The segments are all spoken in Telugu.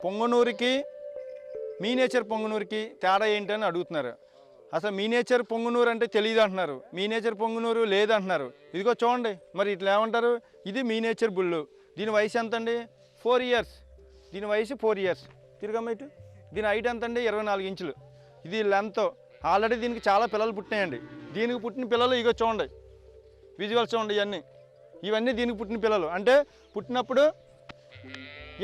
పొంగనూరుకి మీనేచర్ పొంగనూరుకి తేడా ఏంటని అడుగుతున్నారు. అసలు మీనేచర్ పొంగనూరు అంటే తెలియదు అంటున్నారు, మీనేచర్ పొంగనూరు లేదంటున్నారు. ఇదిగో చూడండి, మరి ఇట్లా ఏమంటారు? ఇది మీనేచర్ బుల్లు. దీని వయసు ఎంత అండి? 4 ఇయర్స్. దీని వయసు 4 ఇయర్స్. తిరగమ్మ ఇటు. దీని హైట్ ఎంత అండి? 24 ఇంచులు. ఇది లెంత్. ఆల్రెడీ దీనికి చాలా పిల్లలు పుట్టినాయండి. దీనికి పుట్టిన పిల్లలు ఇగో చూడండి, విజువల్స్ చూడండి. ఇవన్నీ దీనికి పుట్టిన పిల్లలు. అంటే పుట్టినప్పుడు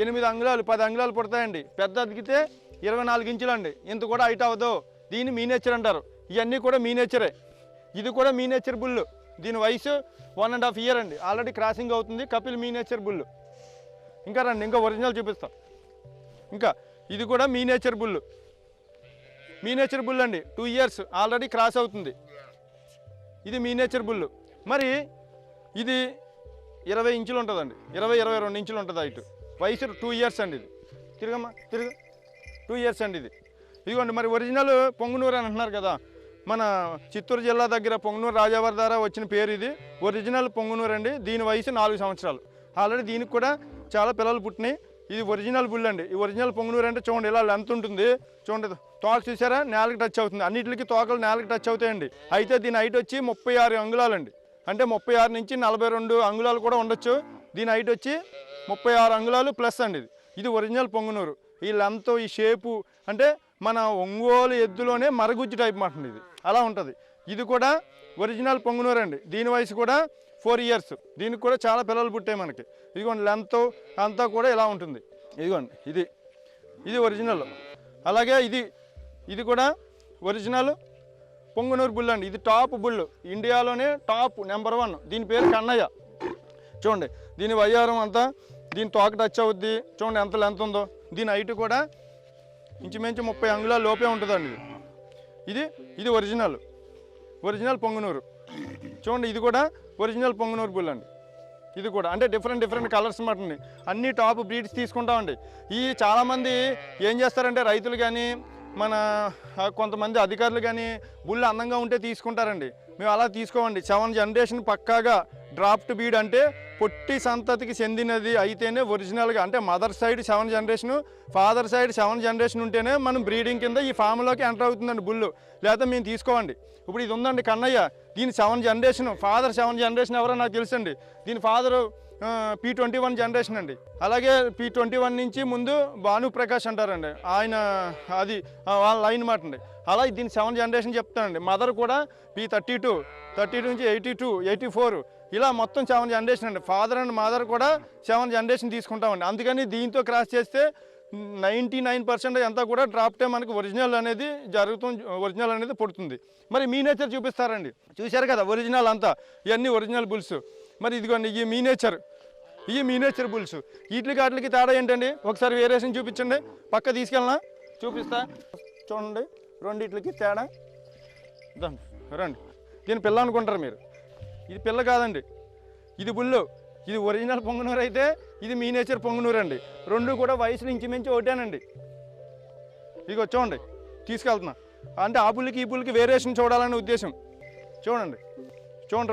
8 అంగుళాలు 10 అంగుళాలు పుడతాయండి. పెద్ద అదిగితే 24 ఇంచులు అండి. ఇంత కూడా హైట్ అవ్వదు. దీన్ని మీనేచర్ అంటారు. ఇవన్నీ కూడా మీనేచరే. ఇది కూడా మీనేచర్ బుల్లు. దీని వయసు 1.5 ఇయర్ అండి. ఆల్రెడీ క్రాసింగ్ అవుతుంది. కపిల్ మీనేచర్ బుల్లు. ఇంకా రండి, ఇంకా ఒరిజినల్ చూపిస్తాం. ఇంకా ఇది కూడా మీనేచర్ బుల్లు. మీనేచర్ బుల్ అండి. 2 ఇయర్స్ ఆల్రెడీ క్రాస్ అవుతుంది. ఇది మీనేచర్ బుల్లు. మరి ఇది 20 ఇంచులు ఉంటుందండి. 20-22 ఇంచులు ఉంటుంది హైట్. వయసు 2 ఇయర్స్ అండి. ఇది తిరగమ్మా, తిరుగు. 2 ఇయర్స్ అండి ఇది. ఇదిగోండి, మరి ఒరిజినల్ పొంగనూరు అని అంటున్నారు కదా. మన చిత్తూరు జిల్లా దగ్గర పొంగనూరు రాజావారి ద్వారా వచ్చిన పేరు ఇది. ఒరిజినల్ పొంగనూరు అండి. దీని వయసు 4 సంవత్సరాలు. ఆల్రెడీ దీనికి కూడా చాలా పిల్లలు పుట్టినాయి. ఇది ఒరిజినల్ బుల్ అండి. ఈ ఒరిజినల్ పొంగనూరు అంటే చూడండి, ఇలా లెంత్ ఉంటుంది. చూడండి, తోక చూసారా, నేలకు టచ్ అవుతుంది. అన్నింటికి తోకలు నేలకు టచ్ అవుతాయండి. అయితే దీని హైట్ వచ్చి 36 అంగుళాలండి. అంటే 36 నుంచి 42 అంగుళాలు కూడా ఉండొచ్చు. దీని హైట్ వచ్చి 36 అంగుళాలు ప్లస్ అండి. ఇది ఒరిజినల్ పొంగనూరు. ఈ లెంత్, ఈ షేపు అంటే మన ఒంగోలు ఎద్దులోనే మరగుజ్జు టైప్ మాట ఇది, అలా ఉంటుంది. ఇది కూడా ఒరిజినల్ పొంగనూరు అండి. దీని వయసు కూడా 4 ఇయర్స్. దీనికి కూడా చాలా పిల్లలు పుట్టాయి మనకి. ఇదిగోండి, లెంత్ అంతా కూడా ఇలా ఉంటుంది. ఇదిగోండి, ఇది ఒరిజినల్. అలాగే ఇది కూడా ఒరిజినల్ పొంగనూరు బుల్ అండి. ఇది టాప్ బుల్, ఇండియాలోనే టాప్ నెంబర్ 1. దీని పేరు కన్నయ్య. చూడండి, దీని వయ్యారం అంతా, దీని తోక టచ్ అవుద్ది. చూడండి ఎంత లెంత్ ఉందో. దీని హైట్ కూడా ఇంచుమించు 30 అంగుళాల లోపే ఉంటుందండి. ఇది ఒరిజినల్ పొంగనూరు. చూడండి, ఇది కూడా ఒరిజినల్ పొంగనూరు బుల్ అండి. ఇది కూడా అంటే డిఫరెంట్ కలర్స్ మాట అండి. అన్ని టాప్ బ్రీడ్స్ తీసుకుంటామండి. ఈ చాలామంది ఏం చేస్తారంటే, రైతులు కానీ మన కొంతమంది అధికారులు కానీ బుల్ అందంగా ఉంటే తీసుకుంటారండి. మేము అలా తీసుకోమండి. 7 జనరేషన్ పక్కాగా డ్రాఫ్ట్ బీడ్ అంటే పొట్టి సంతతికి చెందినది అయితేనే ఒరిజినల్గా, అంటే mother side 7 generation, father side 7 generation ఉంటేనే మనం బ్రీడింగ్ కింద ఈ ఫామ్లోకి ఎంటర్ అవుతుందండి బుల్లు. లేకపోతే మేము తీసుకోమండి. ఇప్పుడు ఇది ఉందండి కన్నయ్య. దీని 7 జనరేషన్, ఫాదర్ 7 జనరేషన్ ఎవరో నాకు తెలుసండి. దీని ఫాదరు P21 జనరేషన్ అండి. అలాగే P21 నుంచి ముందు భానుప్రకాష్ అంటారండి, ఆయన అది వాళ్ళ లైన్ మాట అండి. అలా దీని 7 జనరేషన్ చెప్తానండి. మదర్ కూడా P32 నుంచి 82, 84 ఇలా మొత్తం 7 జనరేషన్ అండి. ఫాదర్ అండ్ మదర్ కూడా 7 జనరేషన్ తీసుకుంటామండి. అందుకని దీంతో క్రాస్ చేస్తే 99% అంతా కూడా డ్రాప్టే మనకి ఒరిజినల్ అనేది జరుగుతుంది, ఒరిజినల్ అనేది పుడుతుంది. మరి మీనేచర్ చూపిస్తారండి. చూశారు కదా ఒరిజినల్ అంతా, ఇవన్నీ ఒరిజినల్ బుల్స్. మరి ఇదిగోండి, ఈ మీనేచర్ బుల్స్. వీటికి తేడా ఏంటండి? ఒకసారి వేరియేషన్ చూపించండి. పక్క తీసుకెళ్ళనా, చూపిస్తా. చూడండి, రెండిట్లకి తేడా. రండి, దీని పిల్ల అనుకుంటారు మీరు. ఇది పిల్ల కాదండి, ఇది బుల్లు. ఇది ఒరిజినల్ పొంగనూరు అయితే ఇది మీనేచర్ పొంగనూరు అండి. రెండు కూడా వయసులు ఇంచుమించు ఒకటేనండి. ఇదిగో చూడండి, తీసుకెళ్తున్నా. అంటే ఆ బుల్లికి ఈ బుల్లికి వేరియేషన్ చూడాలనే ఉద్దేశం. చూడండి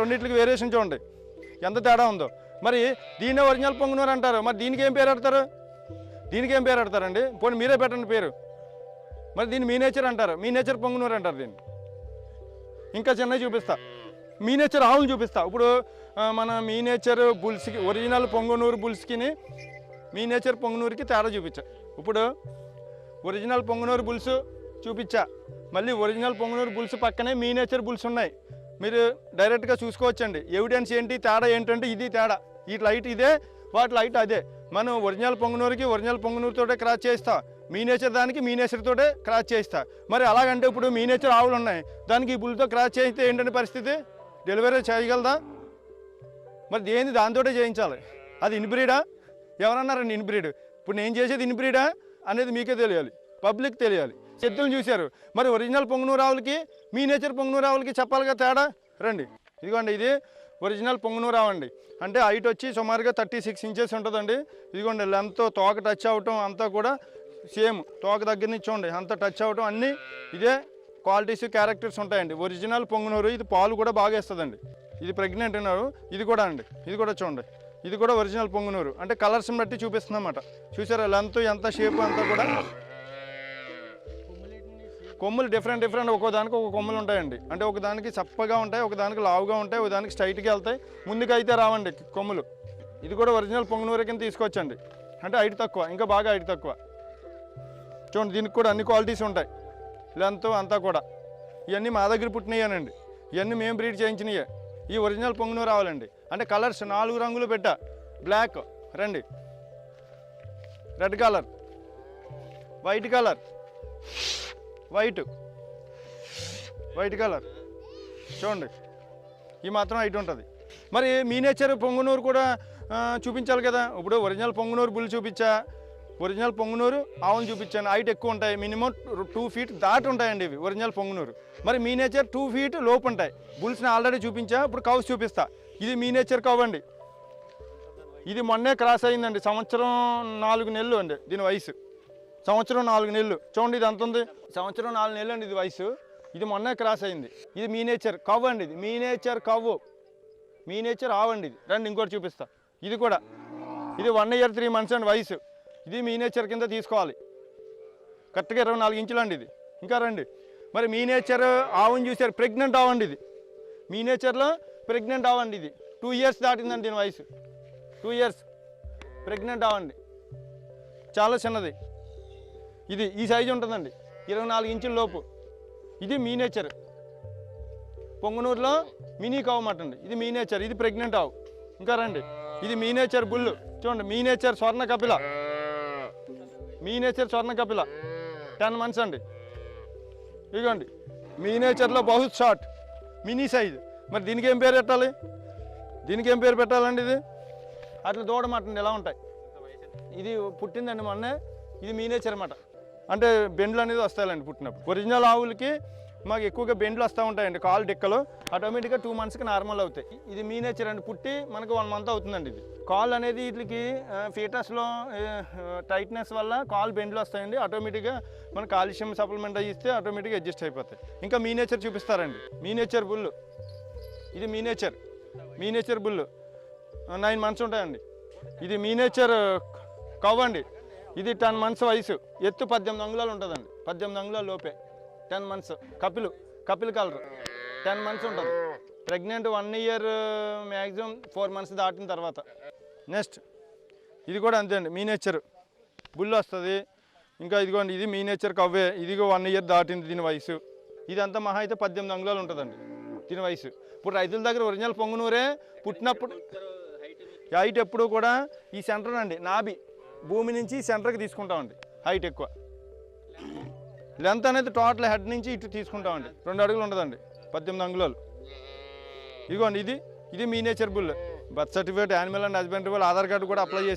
రెండింటికి వేరియేషన్ చూడండి ఎంత తేడా ఉందో. మరి దీన్నే ఒరిజినల్ పొంగనూరు అంటారు. మరి దీనికి ఏం పేరు పెడతారండి? పోనీ మీరే పెట్టండి పేరు. మరి దీన్ని మీనేచర్ అంటారు, మీనేచర్ పొంగనూరు అంటారు దీన్ని. ఇంకా చిన్నవి చూపిస్తా, మీనేచర్ ఆవులు చూపిస్తా. ఇప్పుడు మన మీనేచర్ బుల్స్కి, ఒరిజినల్ పొంగనూరు బుల్స్కి మీనేచర్ పొంగనూరుకి తేడా చూపించా. ఇప్పుడు ఒరిజినల్ పొంగనూరు బుల్స్ చూపించా, మళ్ళీ ఒరిజినల్ పొంగనూరు బుల్స్ పక్కనే మీనేచర్ బుల్స్ ఉన్నాయి. మీరు డైరెక్ట్గా చూసుకోవచ్చండి. ఎవిడెన్స్ ఏంటి, తేడా ఏంటంటే ఇది తేడా. ఈ లైట్ ఇదే, వాటి లైట్ అదే. మనం ఒరిజినల్ పొంగనూరుకి ఒరిజినల్ పొంగనూరుతోటే క్రాస్ చేస్తా, మీనేచర్ దానికి మీనేచర్తోటే క్రాస్ చేస్తా. మరి అలాగంటే ఇప్పుడు మీనేచర్ ఆవులు ఉన్నాయి, దానికి ఈ బుల్తో క్రాస్ చేస్తే ఏంటంటే పరిస్థితి? డెలివరీ చేయగలదా? మరి దేని దాంతోటే చేయించాలి. అది ఇన్బ్రీడా? ఎవరన్నారండి ఇన్బ్రీడ్? ఇప్పుడు నేను చేసేది ఇన్బ్రీడా అనేది మీకే తెలియాలి, పబ్లిక్ తెలియాలి. ఎద్దులను చూశారు, మరి ఒరిజినల్ పొంగనూరు ఆవులకి మీనేచర్ పొంగనూరు ఆవులకి చెప్పాలిగా తేడా. రండి, ఇదిగోండి, ఇది ఒరిజినల్ పొంగనూరు ఆవు అండి. అంటే హైట్ వచ్చి సుమారుగా 36 ఇంచెస్ ఉంటుందండి. ఇదిగోండి, లెంత్, తోక టచ్ అవటం అంతా కూడా సేమ్. తోక దగ్గర నుంచి చూడండి అంత టచ్ అవటం అన్నీ ఇదే క్వాలిటీస్, క్యారెక్టర్స్ ఉంటాయండి. ఒరిజినల్ పొంగనూరు. ఇది పాలు కూడా బాగా ఇస్తుందండి. ఇది ప్రెగ్నెంట్ ఉన్నారు. ఇది కూడా అండి, ఇది కూడా చూడండి, ఇది కూడా ఒరిజినల్ పొంగునూరు. అంటే కలర్స్ని బట్టి చూపిస్తుందన్నమాట. చూసారా లెంత్ ఎంత షేప్ అంతా కూడా. కొమ్ములు డిఫరెంట్ ఒక్కో దానికి ఒక కొమ్ములు ఉంటాయండి. అంటే ఒకదానికి చప్పగా ఉంటాయి, ఒకదానికి లావుగా ఉంటాయి, ఒకదానికి స్ట్రైట్గా వెళ్తాయి, ముందుకైతే రావండి కొమ్ములు. ఇది కూడా ఒరిజినల్ పొంగునూరు కింద తీసుకొచ్చండి. అంటే హైట్ తక్కువ, ఇంకా బాగా హైట్ తక్కువ. చూడండి దీనికి కూడా అన్ని క్వాలిటీస్ ఉంటాయి. లెంత్ అంతా కూడా ఇవన్నీ మా దగ్గర పుట్టినయ్యానండి. ఇవన్నీ మేము బ్రీడ్ చేయించినయే. ఈ ఒరిజినల్ పొంగునూరు రావాలండి. అంటే కలర్స్ 4 రంగులు పెట్టా. బ్లాక్ రండి, red colour, white colour, white colour. చూడండి ఈ మాత్రం హైట్ ఉంటుంది. మరి మీనేచర్ పొంగునూరు కూడా చూపించాలి కదా. ఇప్పుడు ఒరిజినల్ పొంగునూరు బుల్ చూపించా, ఒరిజినల్ పొంగునూరు ఆవును చూపించాను. హైట్ ఎక్కువ ఉంటాయి, మినిమం 2 ఫీట్ దాటి ఉంటాయండి ఇవి ఒరిజినల్ పొంగునూరు. మరి మీనేచర్ 2 ఫీట్ లోపు ఉంటాయి. బుల్స్ని ఆల్రెడీ చూపించా, ఇప్పుడు కౌస్ చూపిస్తా. ఇది మీనేచర్ కవ్ అండి. ఇది మొన్నే క్రాస్ అయిందండి. 1 సంవత్సరం 4 నెలలు అండి దీని వయసు. 1 సంవత్సరం 4 నెలలు. చూడండి ఇది ఎంత ఉంది, 1 సంవత్సరం 4 నెలలు అండి ఇది వయసు. ఇది మొన్నే క్రాస్ అయింది. ఇది మీనేచర్ కవ్ అండి. ఇది మీనేచర్ కవ్, మీనేచర్ ఆవండి. ఇది రండి ఇంకోటి చూపిస్తా. ఇది కూడా ఇది 1 year 3 months అండి వయసు. ఇది మీనేచర్ కింద తీసుకోవాలి. కరెక్ట్గా 24 ఇంచులు అండి ఇది. ఇంకా రండి. మరి మీనేచర్ ఆవుని చూసారు, ప్రెగ్నెంట్ ఆవండి ఇది. మీనేచర్లో ప్రెగ్నెంట్ ఆవండి ఇది. 2 years దాటిందండి దీని వయసు. 2 years ప్రెగ్నెంట్ ఆవండి. చాలా చిన్నది. ఇది ఈ సైజు ఉంటుందండి, 24 ఇంచుల లోపు. ఇది మీనేచర్ పొంగునూరులో మినీ కావు మాట అండి. ఇది మీనేచర్, ఇది ప్రెగ్నెంట్ ఆవు. ఇంకా రండి. ఇది మీనేచర్ బుల్. చూడండి మీనేచర్ స్వర్ణ కపిల, మీనేచర్ స్వర్ణ కపిల 10 months అండి. ఇదిగోండి మీనేచర్లో బహుత్ షార్ట్ మినీ సైజ్. మరి దీనికి ఏం పేరు పెట్టాలి, దీనికి ఏం పేరు పెట్టాలండి? ఇది అట్లా దూడమాటండి ఎలా ఉంటాయి. ఇది పుట్టిందండి మొన్నే. ఇది మీనేచర్ అన్నమాట. అంటే బెండ్లు అనేది వస్తాయండి పుట్టినప్పుడు. ఒరిజినల్ ఆవులకి మాకు ఎక్కువగా బెండ్లు వస్తూ ఉంటాయండి, కాలు డిక్కలు. ఆటోమేటిక్గా 2 monthsకి నార్మల్ అవుతాయి. ఇది మీనేచర్ అండి. పుట్టి మనకు 1 month అవుతుందండి. ఇది కాల్ అనేది వీటికి ఫీటస్లో టైట్నెస్ వల్ల కాల్ బెండ్లు వస్తాయండి. ఆటోమేటిక్గా మన కాల్షియం సప్లిమెంట్ ఇస్తే ఆటోమేటిక్గా అడ్జస్ట్ అయిపోతాయి. ఇంకా మీనేచర్ చూపిస్తారండి. Miniature bull. ఇది మీనేచర్ బుల్ 9 months ఉంటాయండి. ఇది మీనేచర్ కవ్ అండి. ఇది 10 months వయసు. ఎత్తు 18 అంగుళాలు ఉంటుందండి, 18 అంగుళాల లోపే. 10 months కపిల్ కలర్ 10 months ఉంటుంది. ప్రెగ్నెంట్ 1 year మ్యాక్సిమం 4 months దాటిన తర్వాత. నెక్స్ట్ ఇది కూడా అంతే అండి, మీనేచర్ బుల్ వస్తుంది. ఇంకా ఇదిగోండి ఇది మీనేచర్ కవ్వే. ఇదిగో 1 year దాటింది దీని వయసు. ఇదంతా మహా అయితే 18 అంగుళాలు ఉంటుందండి దీని వయసు. ఇప్పుడు రైతుల దగ్గర ఒరిజినల్ పొంగునూరే పుట్టినప్పుడు హైట్ ఎప్పుడు కూడా ఈ సెంటర్ అండి, నాభి భూమి నుంచి సెంటర్కి తీసుకుంటామండి. హైట్ ఎక్కువ. లెంత్ అనేది టోటల్ హెడ్ నుంచి ఇటు తీసుకుంటామండి. 2 అడుగులు ఉంటుందండి, 18 అంగుళాలు. ఇదిగోండి ఇది miniature bull. Birth certificate, animal and husbandry వాళ్ళు ఆధార్ కార్డు కూడా అప్లై చేసి